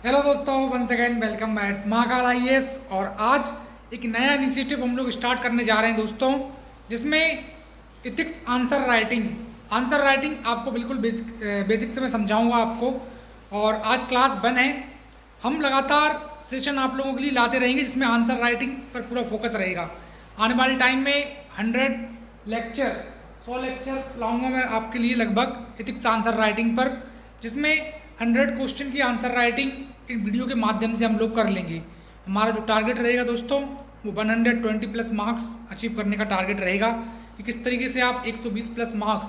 Hello दोस्तों, once again welcome back Mahakal IAS. और आज एक नया इनिशिएटिव हम लोग स्टार्ट करने जा रहे हैं दोस्तों, जिसमें इथिक्स आंसर राइटिंग आपको बिल्कुल बेसिक से मैं समझाऊंगा आपको। और आज क्लास 1 है। हम लगातार सेशन आप लोगों के लिए लाते रहेंगे जिसमें आंसर राइटिंग पर पूरा फोकस रहेगा। आने वाले टाइम में 100 लेक्चर लाऊंगा मैं आपके लिए लगभग इथिक्स आंसर राइटिंग पर, जिसमें 100 क्वेश्चन की आंसर राइटिंग इन वीडियो के माध्यम से हम लोग कर लेंगे। हमारा जो टारगेट रहेगा दोस्तों वो 120 प्लस मार्क्स अचीव करने का टारगेट रहेगा कि किस तरीके से आप 120 प्लस मार्क्स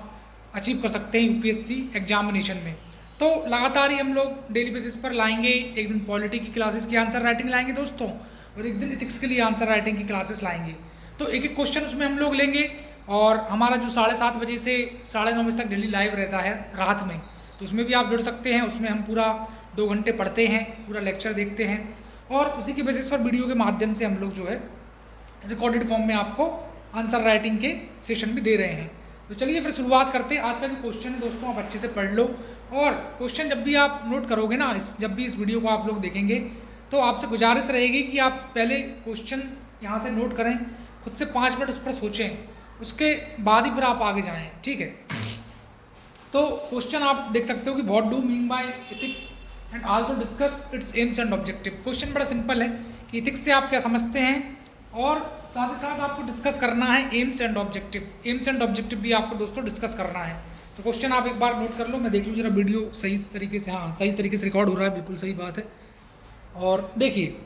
अचीव कर सकते हैं यूपीएससी एग्जामिनेशन में। तो लगातार ही हम लोग डेली बेसिस पर लाएंगे। एक दिन पॉलिटी की क्लासेस की आंसर राइटिंग लाएंगे दोस्तों, और एक दिन इथिक्स के लिए आंसर राइटिंग की क्लासेस लाएंगे। तो एक एक क्वेश्चन उसमें हम लोग लेंगे। और हमारा जो 7:30 बजे से 9:30 बजे तक डेली लाइव रहता है रात में, तो उसमें भी आप जुड़ सकते हैं। उसमें हम पूरा 2 घंटे पढ़ते हैं, पूरा लेक्चर देखते हैं, और उसी के बेसिस पर वीडियो के माध्यम से हम लोग जो है रिकॉर्डेड फॉर्म में आपको आंसर राइटिंग के सेशन भी दे रहे हैं। तो चलिए फिर शुरुआत करते हैं। आज का जो क्वेश्चन है दोस्तों, आप अच्छे से पढ़ लो। और क्वेश्चन जब भी आप नोट करोगे ना, जब भी इस वीडियो को आप लोग देखेंगे, तो आपसे गुजारिश रहेगी कि आप पहले क्वेश्चन यहाँ से नोट करें, खुद से 5 मिनट उस पर सोचें, उसके बाद ही फिर आप आगे जाएँ, ठीक है। तो क्वेश्चन आप देख सकते हो कि what do mean by ethics and also discuss it's AIIMS and objective. Question बड़ा सिंपल है कि एथिक्स से आप क्या समझते हैं, और साथ ही साथ आपको डिस्कस करना है AIIMS and objective. AIIMS and objective भी आपको दोस्तों डिस्कस करना है। तो क्वेश्चन आप एक बार नोट कर लो। मैं देख लूँ जरा वीडियो सही तरीके से, हाँ सही तरीके से रिकॉर्ड हो रहा है, बिल्कुल सही बात है। और देखिए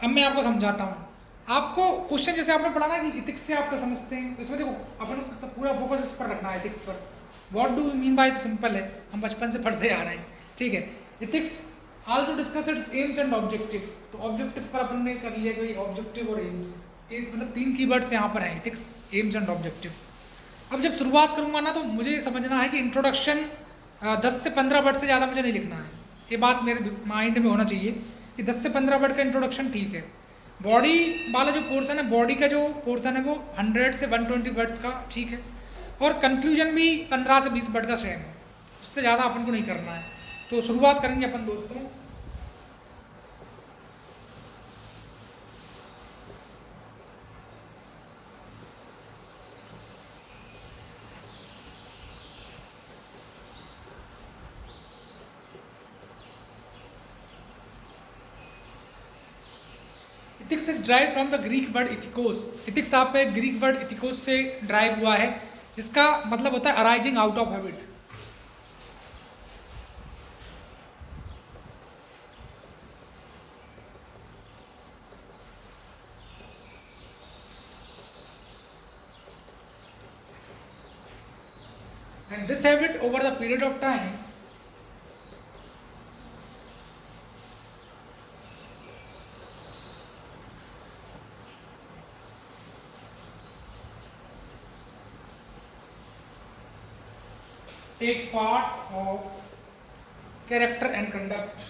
अब मैं आपको समझाता हूँ। आपको क्वेश्चन जैसे आपने पढ़ा ना कि इथिक्स से आप क्या समझते हैं, तो इसमें देखो अपन पूरा फोकस इस पर रखना है, एथिक्स पर। व्हाट डू मीन बाय तो सिंपल है, हम बचपन से पढ़ते आ रहे हैं, ठीक है। Ethics also discuss it's AIIMS and objective. तो ऑब्जेक्टिव पर अपन ने कर लिया कि ऑब्जेक्टिव और एम्स, एक मतलब 3 कीवर्ड्स यहाँ पर हैं, एथिक्स, एम्स एंड ऑब्जेक्टिव। अब जब शुरुआत करूँगा ना, तो मुझे समझना है कि इंट्रोडक्शन 10 से 15 वर्ड से ज़्यादा मुझे नहीं लिखना है। ये बात मेरे माइंड में होना चाहिए कि 10 से 15 वर्ड का इंट्रोडक्शन ठीक है। बॉडी वाला जो पोर्सन है, बॉडी का जो पोर्सन है वो 100 से 120 वर्ड्स का ठीक है। और कंक्लूजन भी 15 से 20 वर्ड का सेम है, उससे ज़्यादा अपन को नहीं करना है। तो शुरुआत करेंगे अपन दोस्तों। Ethics is derived from the Greek word ethikos. Ethics आपका एक ग्रीक वर्ड इथिकोस से ड्राइव हुआ है, जिसका मतलब होता है arising out of habit. And this habit over the period of time take part of character and conduct.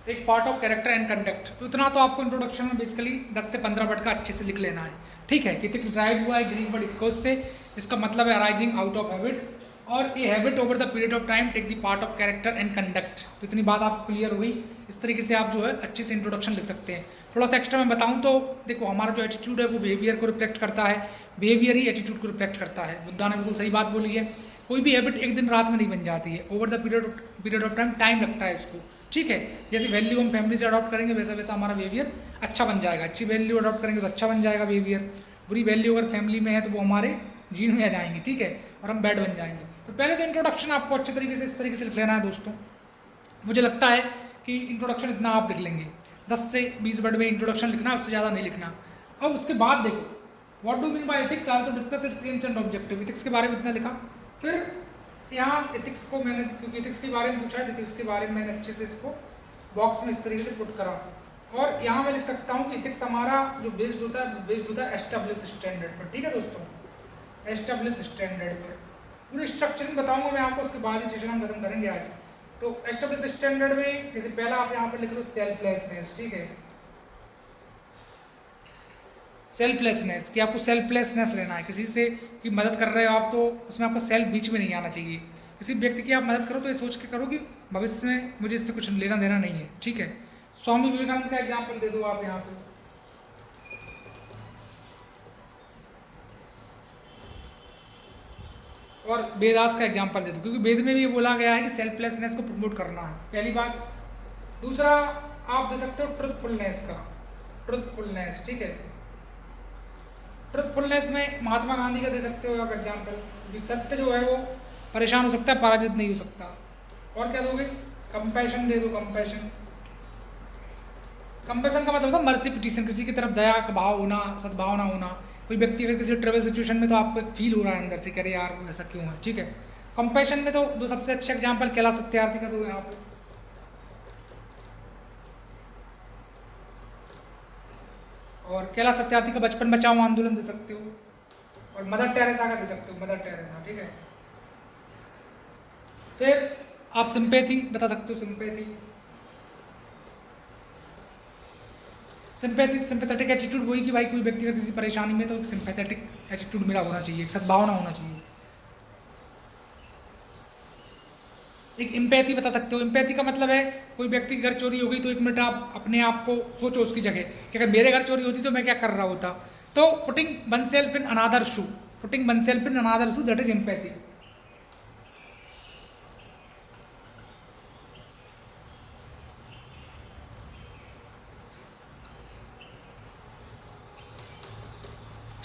एक part of character and conduct. तो इतना तो आपको इंट्रोडक्शन में बेसिकली 10 से 15 वर्ड का अच्छे से लिख लेना है, ठीक है। कि इथिक्स ड्राइव हुआ है ग्रीक वर्ड इथिकोस से, इसका मतलब है अराइजिंग आउट ऑफ हैबिट, और ये habit over the period of time take the part of character and conduct. तो इतनी बात आपको क्लियर हो गई। इस तरीके से आप जो है अच्छे से इंट्रोडक्शन लिख सकते हैं। थोड़ा सा एक्स्ट्रा मैं बताऊँ तो देखो, हमारा जो एटीट्यूड है वो बिहेवियर को रिफ्लेक्ट करता है, बिहेवियर ही एटीट्यूड को रिफ्लेक्ट करता है। बुद्धा ने बिल्कुल सही बात बोली है, कोई भी हैबिट एक दिन रात में नहीं बन जाती है, over the period of time लगता है उसको, ठीक है। जैसे वैल्यू हम फैमिली से अडॉप्ट करेंगे, वैसा वैसा हमारा बिहेवियर अच्छा बन जाएगा। अच्छी वैल्यू अडॉप्ट करेंगे तो अच्छा बन जाएगा बिहेवियर। बुरी वैल्यू अगर फैमिली में है तो वो हमारे जीन में आ जाएंगे, ठीक है, और हम बैड बन जाएंगे। तो पहले तो इंट्रोडक्शन आपको अच्छे तरीके से इस तरीके से लिख लेना है दोस्तों। मुझे लगता है कि इंट्रोडक्शन इतना आप लिख लेंगे, 10 से 20 वर्ड में इंट्रोडक्शन लिखना है, उससे ज़्यादा नहीं लिखना। अब उसके बाद देखो, what do mean by ethics also discuss it's AIIMS and objective. Ethics के बारे में इतना लिखा। फिर यहाँ एथिक्स को मैंने, क्योंकि एथिक्स के बारे में पूछा है, एथिक्स के बारे में मैंने अच्छे से इसको बॉक्स में इस तरीके से पुट करा। और यहाँ मैं लिख सकता हूँ कि एथिक्स हमारा जो बेस्ड होता है एस्टेब्लिश स्टैंडर्ड पर, ठीक है दोस्तों, एस्टेब्लिश स्टैंडर्ड पर। पूरी स्ट्रक्चरिंग बताऊंगा मैं आपको, उसके बाद ही सेशन हम खत्म करेंगे आज। तो एस्टेब्लिश स्टैंडर्ड में जैसे पहला आप यहाँ पर लिख लो सेल्फलेसनेस, ठीक है। सेल्फलेसनेस, कि आपको सेल्फलेसनेस रहना है, किसी से की मदद कर रहे हो आप तो उसमें आपका सेल्फ बीच में नहीं आना चाहिए। किसी व्यक्ति की आप मदद करो तो ये सोच के करो कि भविष्य में मुझे इससे कुछ लेना देना नहीं है, ठीक है। स्वामी विवेकानंद का एग्जाम्पल दे दो आप यहाँ पे, और वेदास का एग्जाम्पल दे दो, क्योंकि वेद में भी ये बोला गया है कि सेल्फलेसनेस को प्रमोट करना है, पहली बात। दूसरा आप दे सकते हो ट्रुथफुलनेस का, ट्रुथफुलनेस, ठीक है। ट्रुथफुलनेस में महात्मा गांधी का दे सकते हो आप एग्जाम्पल, कि सत्य जो है वो परेशान हो सकता है, पराजित नहीं हो सकता। और क्या दोगे? कंपैशन दे दो, कंपैशन। कंपैशन का मतलब होता है मर्सी पिटिशन, किसी की तरफ दया का भाव होना, सद्भावना होना। कोई व्यक्ति अगर किसी ट्रेवल सिचुएशन में तो आपको फील हो रहा है अंदर से, कह रहे यार ऐसा क्यों है, ठीक है। कंपैशन में तो दो सबसे अच्छे एग्जाम्पल कैलाश सत्यार्थी का दो यहाँ पे, और कैलाश सत्यार्थी का बचपन बचाओ आंदोलन दे सकते हो, और मदर टेरेसा का दे सकते हो, मदर टेरेसा, ठीक है। फिर आप सिंपैथी बता सकते हो, सिंपैथी, सिंपैथेटिक एटीट्यूड वही कि भाई कोई व्यक्ति का किसी परेशानी में तो एक सिंपैथेटिक एटीट्यूड मेरा होना चाहिए, एक सद्भावना होना चाहिए। एक एम्पैथी बता सकते हो, एम्पैथी का मतलब है कोई व्यक्ति की घर चोरी हो गई तो एक मिनट आप अपने आप को सोचो उसकी जगह कि अगर मेरे घर चोरी होती तो मैं क्या कर रहा होता। तो putting one self in another shoe, putting one self in another shoe, that is empathy.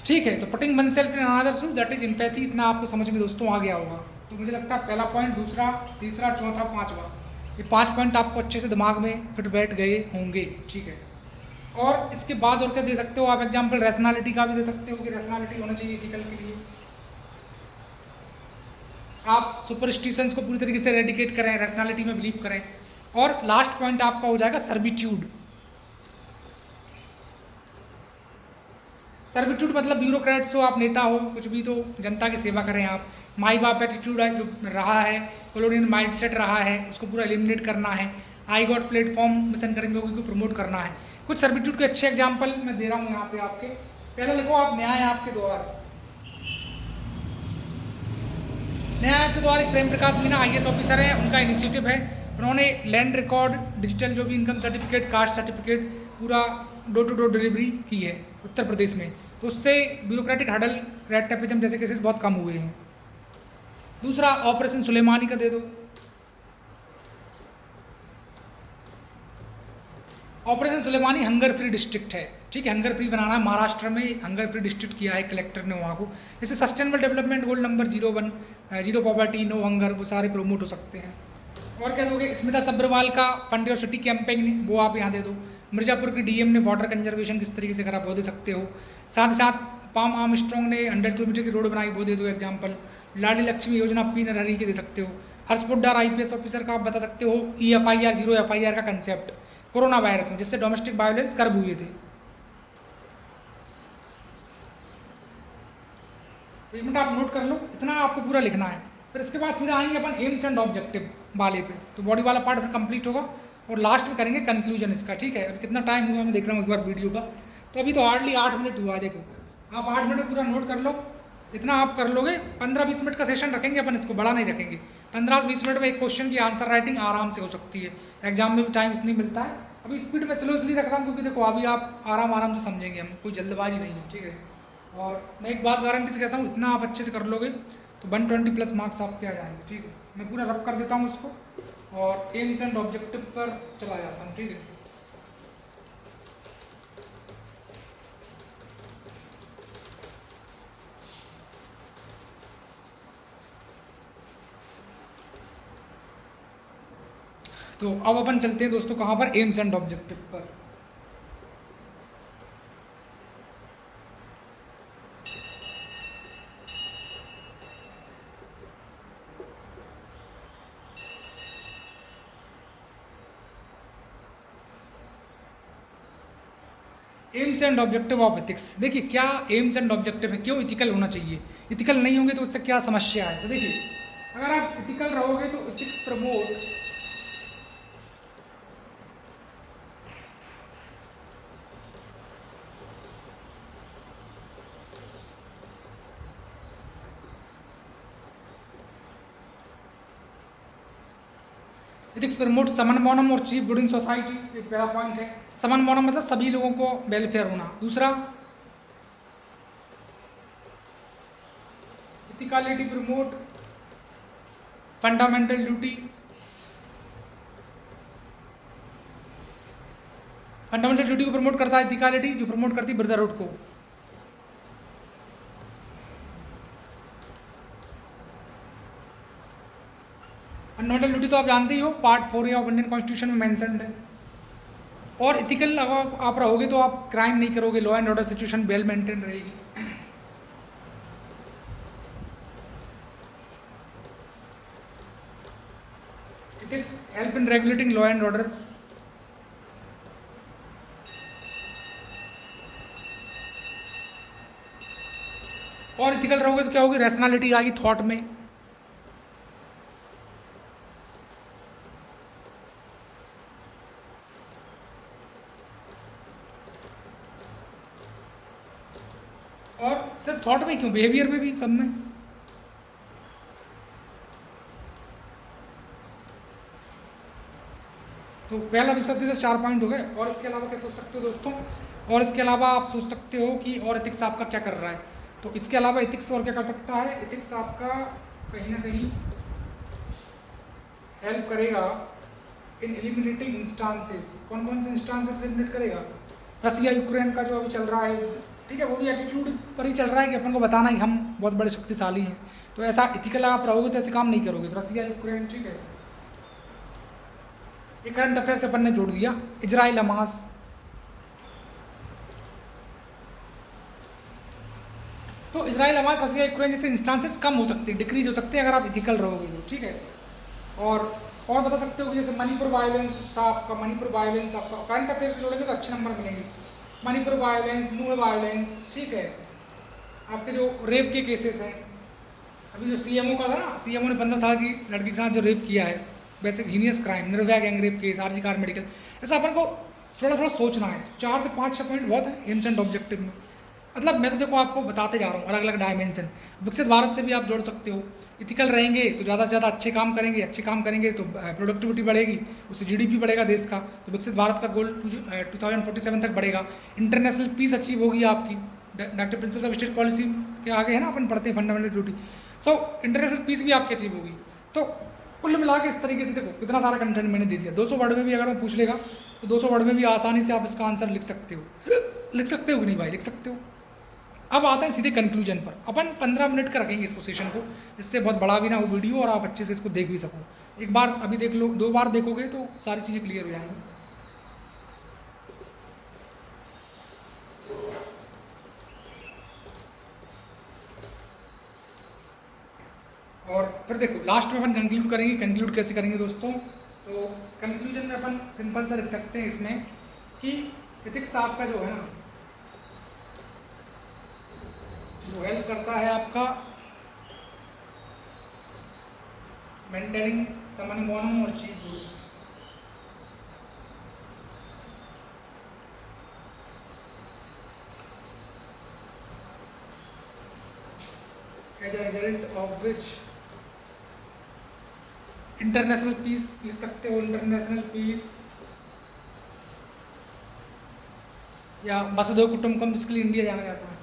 ठीक है, तो putting one self in another shoe, that is empathy. इतना आपको समझ में दोस्तों आ गया होगा। तो मुझे लगता है पहला पॉइंट, दूसरा, तीसरा, चौथा, पांचवा, ये 5 पॉइंट आपको अच्छे से दिमाग में फिट बैठ गए होंगे, ठीक है। और इसके बाद और क्या दे सकते हो आप एग्जाम्पल? रैशनैलिटी का भी दे सकते हो कि रैशनैलिटी होना चाहिए एथिकल के लिए। आप सुपरस्टिशंस को पूरी तरीके से रेडिकेट करें, रैशनैलिटी में बिलीव करें। और लास्ट पॉइंट आपका हो जाएगा सर्विट्यूड। सर्विट्यूड मतलब ब्यूरोक्रेट्स हो आप, नेता हो, कुछ भी, तो जनता की सेवा करें आप। माई बाप एटीट्यूड है जो रहा है, कॉलोनियल माइंडसेट रहा है, उसको पूरा एलिमिनेट करना है। आई गॉट प्लेटफॉर्म मिशन करेंगे को प्रमोट करना है। कुछ सर्विट्यूड के अच्छे एग्जाम्पल मैं दे रहा हूँ यहाँ पे आपके। पहले लिखो आप न्याय आपके द्वार। न्याय आपके द्वार एक प्रेम प्रकाश मीना IAS ऑफिसर है, उनका इनिशिएटिव है। उन्होंने लैंड रिकॉर्ड, डिजिटल जो भी इनकम सर्टिफिकेट, कास्ट सर्टिफिकेट, पूरा डोर टू डोर डिलीवरी की है उत्तर प्रदेश में। तो उससे ब्यूरोक्रेटिक हडल, रेड टेपिज्म जैसे केसेस बहुत कम हुए हैं। दूसरा ऑपरेशन सुलेमानी का दे दो। Operation Sulemani hunger free district है, ठीक है, हंगर फ्री बनाना है। महाराष्ट्र में हंगर फ्री डिस्ट्रिक्ट किया है कलेक्टर ने वहाँ को। जैसे sustainable development goal number 01, zero poverty, no hunger, वो सारे प्रमोट हो सकते हैं। और क्या दोगे? स्मिता सब्रवाल का फंड और सिटी कैंपेन, वो आप यहाँ दे दो। मिर्जापुर की DM ने वाटर कंजर्वेशन किस तरीके से करा, वो दे सकते हो। साथ ही साथ पाम आर्मस्ट्रॉन्ग ने 100 किलोमीटर की रोड बनाई, वो दे दो एग्जाम्पल। लाडी लक्ष्मी योजना P नरहरी के दे सकते हो। हर्ष पोड्डार IPS ऑफिसर का आप बता सकते हो। EFIR, जीरो FIR का कंसेप्ट कोरोना वायरस में, जिससे डोमेस्टिक वायलेंस कर्ब हुए थे। एक मिनट आप नोट कर लो, इतना आपको पूरा लिखना है। फिर इसके बाद सीधा आएंगे अपन एम्स एंड ऑब्जेक्टिव वाले पे। तो बॉडी वाला पार्ट फिर कंप्लीट होगा और लास्ट में करेंगे कंक्लूजन इसका, ठीक है। अब कितना टाइम हुआ मैं देख रहा हूँ एक बार वीडियो का, तो अभी तो हार्डली 8 मिनट हुआ है। देखो आप 8 मिनट पूरा नोट कर लो, इतना आप कर लोगे। 15-20 मिनट का सेशन रखेंगे अपन, इसको बड़ा नहीं रखेंगे। 15-20 मिनट में एक क्वेश्चन की आंसर राइटिंग आराम से हो सकती है। एग्जाम में भी टाइम इतनी मिलता है। अभी स्पीड में स्लो इसलिए रख रहा हूँ क्योंकि देखो अभी आप आराम से समझेंगे, हम कोई जल्दबाजी नहीं है, ठीक है। और मैं एक बात गारंटी से कहता हूँ, इतना आप अच्छे से कर लोगे तो 120+ मार्क्स आपके आ जाएंगे, ठीक है। मैं पूरा रब कर देता हूँ उसको और एम्स एंड ऑब्जेक्टिव पर चला जाता हूँ, ठीक है। तो अब अपन चलते हैं दोस्तों कहाँ पर? एम्स एंड ऑब्जेक्टिव पर। AIIMS and objective of ethics. देखिए क्या एम्स एंड ऑब्जेक्टिव है, क्यों इथिकल होना चाहिए, इथिकल नहीं होंगे तो उससे क्या समस्या है। तो देखिए अगर आप इथिकल रहोगे तो एथिक्स प्रमोट एथिक्स प्रमोट समन मोनम और चीफ गुड इन सोसाइटी, एक पहला पॉइंट है। समन मोनम मतलब सभी लोगों को वेलफेयर होना। दूसरा, ethicality promote fundamental duty, fundamental duty को प्रमोट करता है इथिकलिटी, जो प्रमोट करती है ब्रदरहुड को। फंडामेंटल ड्यूटी तो आप जानते ही हो, पार्ट 4 ऑफ इंडियन कॉन्स्टिट्यूशन में मेंशन्ड है। और इथिकल अगर आप रहोगे तो आप क्राइम नहीं करोगे, law and order situation well maintain रहेगी। Ethics help in regulating law and order. और इथिकल रहोगे तो क्या होगी, रैशनैलिटी आएगी थॉट में। और सिर्फ थॉट में क्यों, बिहेवियर में भी, सब में। तो पहला दूसरा तीसरा 4 पॉइंट हो गए। और इसके अलावा क्या सोच सकते हो दोस्तों, और इसके अलावा आप सोच सकते हो कि और एथिक्स आपका क्या कर रहा है। तो इसके अलावा एथिक्स और क्या कर सकता है, एथिक्स आपका कहीं ना कहीं हेल्प करेगा इन एलिमिनेटिंग इंस्टांसेस। कौन कौन से इंस्टांसेस एलिमिनेट करेगा, रसिया यूक्रेन का जो अभी चल रहा है, ठीक है, वो भी एटीट्यूड पर ही चल रहा है कि अपन को बताना ही हम बहुत बड़े शक्तिशाली हैं। तो ऐसा इथिकल आप रहोगे तो ऐसे काम नहीं करोगे। तो रसिया यूक्रेन, ठीक है, ये करंट अफेयर से अपन ने जोड़ दिया। इजराइल हमास, तो इजराइल हमास रसिया यूक्रेन जैसे इंस्टांसेस कम हो सकते हैं, डिक्रीज हो सकते हैं अगर आप इथिकल रहोगे तो, ठीक है। और बता सकते हो कि जैसे मणिपुर वायलेंस था आपका, मणिपुर वायलेंस आपका करंट अफेयर से जोड़ेंगे तो अच्छे नंबर मिलेंगे। मणिपुर वायलेंस, नूह वायलेंस, ठीक है, आपके जो रेप के केसेस हैं, अभी जो सीएमओ का था ना, सीएमओ ने 15 साल की लड़की के साथ जो रेप किया है, वैसे heinous crime, Nirbhaya gang rape case, RG Kar medical, ऐसा अपन को थोड़ा सोचना है। 4 से 5 पॉइंट बहुत है एमसेंट ऑब्जेक्टिव में। मतलब मैं तो देखो आपको बताते जा रहा हूँ अलग अलग डायमेंशन। विकसित भारत से भी आप जोड़ सकते हो, इथिकल रहेंगे तो ज़्यादा से ज़्यादा अच्छे काम करेंगे तो प्रोडक्टिविटी बढ़ेगी, उससे जीडीपी बढ़ेगा देश का, तो विकसित भारत का गोल 2047 तक बढ़ेगा। इंटरनेशनल पीस अचीव होगी आपकी, doctor principles of state policy के आगे है ना, अपन पढ़ते हैं फंडामेंटल ड्यूटी, तो इंटरनेशनल पीस भी आपकी अचीव होगी। तो कुल मिला के इस तरीके से देखो कितना सारा कंटेंट मैंने दे दिया। 200 वर्ड में भी अगर मैं पूछ लेगा तो 200 वर्ड में भी आसानी से आप इसका आंसर लिख सकते हो। लिख सकते हो कि नहीं भाई, लिख सकते हो। अब आते हैं सीधे कंक्लूजन पर। अपन 15 मिनट का रखेंगे इसको सेशन को, इससे बहुत बड़ा भी ना हो वीडियो और आप अच्छे से इसको देख भी सको। एक बार अभी देख लो, 2 बार देखोगे तो सारी चीज़ें क्लियर हो जाएंगी। और फिर देखो लास्ट में अपन कंक्लूड करेंगे। कंक्लूड कैसे करेंगे दोस्तों, तो कंक्लूजन में अपन सिंपल सा लिख सकते हैं इसमें कि एथिक्स आपका जो है ना, वो हेल्प करता है आपका मेंटेनिंग समन बोनम और chief good. As a result of which international peace लिख सकते हो, इंटरनेशनल पीस या वसुधैव कुटुंबकम जिसके लिए इंडिया जाना जाता है।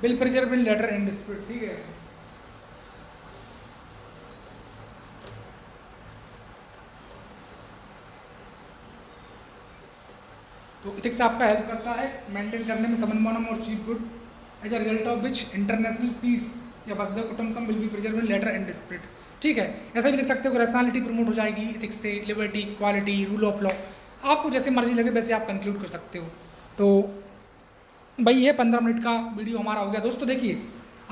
Bill preservation letter and dispute, ठीक है। तो इथिक्स आपका हेल्प करता है मेंटेन करने में समन बोनम और chief good, as a result of which international peace या वसुधैव कुटुंबकम will be preserved later and dispute, ठीक है। ऐसा भी लिख सकते हो कि रैशनैलिटी प्रमोट हो जाएगी इथिक्स से, liberty, equality, rule of law, आपको जैसे मर्जी लगे वैसे आप कंक्लूड कर सकते हो। तो भाई ये 15 मिनट का वीडियो हमारा हो गया। दोस्तों देखिए,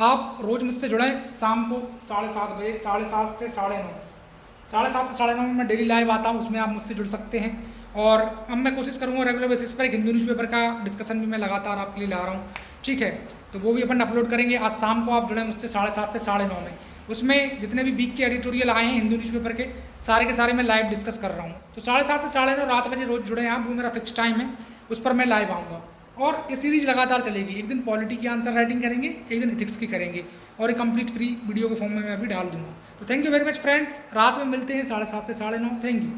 आप रोज़ मुझसे जुड़ें शाम को 7:30 बजे, 7:30 से 9:30, 7:30 से 9:30 में मैं डेली लाइव आता हूँ, उसमें आप मुझसे जुड़ सकते हैं। और अब मैं कोशिश करूँगा रेगुलर बेसिस पर एक हिंदू न्यूज़पेपर का डिस्कशन भी मैं लगातार आपके लिए ला रहा हूँ, ठीक है। तो वो भी अपन अपलोड करेंगे। आज शाम को आप जुड़ें मुझसे 7:30 से 9:30 में। उसमें जितने भी वीक के एडिटोरियल आए हैं हिंदू न्यूज़पेपर के सारे मैं लाइव डिस्कस कर रहा हूँ। तो 7:30 से 9:30 रात बजे रोज़ जुड़े हैं आप, वो मेरा फिक्स टाइम है, उस पर मैं लाइव आऊँगा। और ये सीरीज लगातार चलेगी। एक दिन पॉलिटी की आंसर राइटिंग करेंगे, एक दिन इथिक्स की करेंगे, और ये कंप्लीट फ्री वीडियो के फॉर्म में मैं अभी डाल दूंगा। तो thank you very much friends, रात में मिलते हैं 7:30 से 9:30। Thank you.